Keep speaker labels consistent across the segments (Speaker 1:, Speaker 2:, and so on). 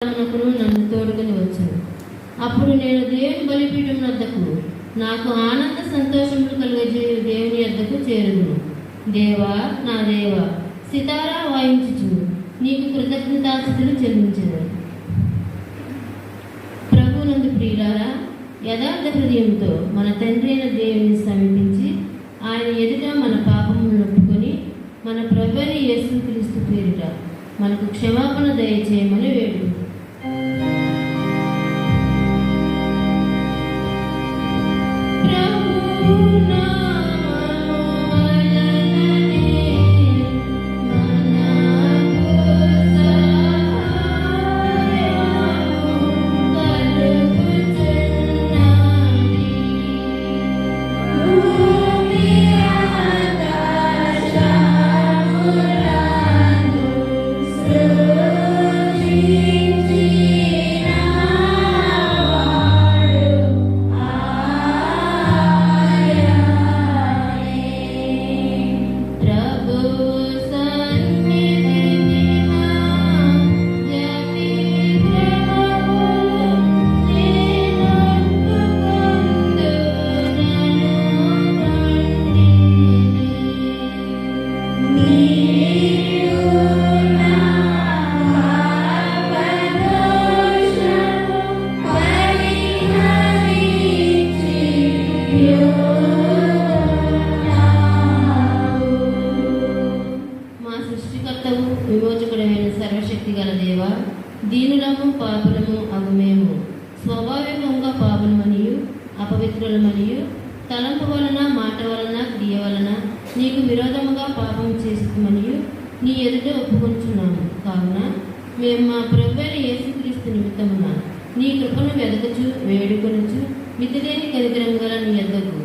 Speaker 1: నన్ను తోడుకొని వచ్చాను. అప్పుడు నేను దేవుని బలిపీఠం వద్దకు, నాకు ఆనంద సంతోషములు కలుగజేయు దేవుని వద్దకు చేరుదును. దేవా, నా దేవా, సితారా వాయించుచు నీకు కృతజ్ఞతాస్తుతులు చెల్లించెదను. ప్రభువునందు ప్రియులారా, యథార్థ హృదయంతో మన తండ్రి అయిన దేవుని సమీపించి ఆయన ఎదుట మన పాపములను ఒప్పుకొని మన ప్రభువైన యేసుక్రీస్తు పేరిట మనకు క్షమాపణ దయచేయమని వేడుకుంటున్నాను. విమోచకుడమైన సర్వశక్తి గల దేవ, దీనులము పాపులము అగు మేము స్వాభావికంగా పాపులమనియు అపవిత్రులమనియు తలంపు వలన, మాట వలన, క్రియ వలన నీకు విరోధముగా పాపం చేస్తామనియు నీ ఎదుట ఒప్పుకొంచున్నాము. కావున మేము మా ప్రభువైన యేసుక్రీస్తు నిమిత్తమున నీ కృపను వెదకచు వేడుకొనుచు మితిలేని కనికరం గల నీ యొద్దకు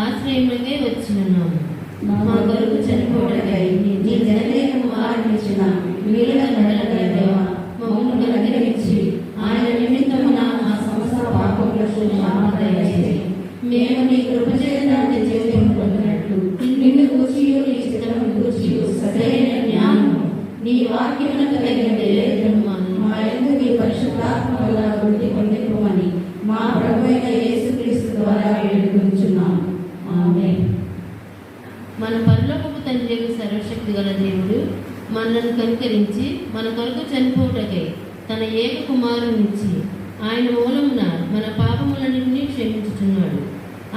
Speaker 1: ఆశ్రయములకై వచ్చినున్నాము. మా కొరకు చనిపోవటకై నీ జననేక కుమారునిచ్చిన మీరుల దేవా, మమ్మల్ని కనికరించి ఆయన నిమిత్తమున మా సమస్త పాపములకు క్షమాపణ దయచేసి మేము నీ కృప చేత జీవితం పొందినట్లు నిన్ను గూర్చియు నీ చిత్తమును గూర్చియు సరైన జ్ఞానము నీ వాక్యమునకు తగిన వివేకము మా యందు నీ పరిశుద్ధాత్మ వల్ల వృద్ధి పొందిపోమని మా ప్రభువైన యేసుక్రీస్తు ద్వారా వేడుకొంచున్నాము. ఆమేన్. మన పరలోకపు తండ్రి సర్వశక్తి గల దేవుడు మనల్ని కనికరించి మన కొరకు చనిపోవటకై తన ఏక కుమారునిచ్చి ఆయన మూలమున మన పాపములన్నింటినీ క్షమించుచున్నాడు.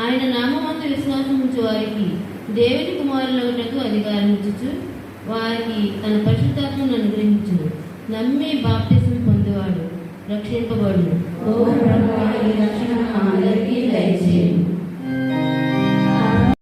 Speaker 1: ఆయన నామమందు విశ్వాసం ఉంచు వారికి దేవుని కుమారులగుటకు అధికారం ఇచ్చుచు వారికి తన పరిశుద్ధాత్మను అనుగ్రహించును. నమ్మి బాప్తిసం పొందేవాడు రక్షింపబడును.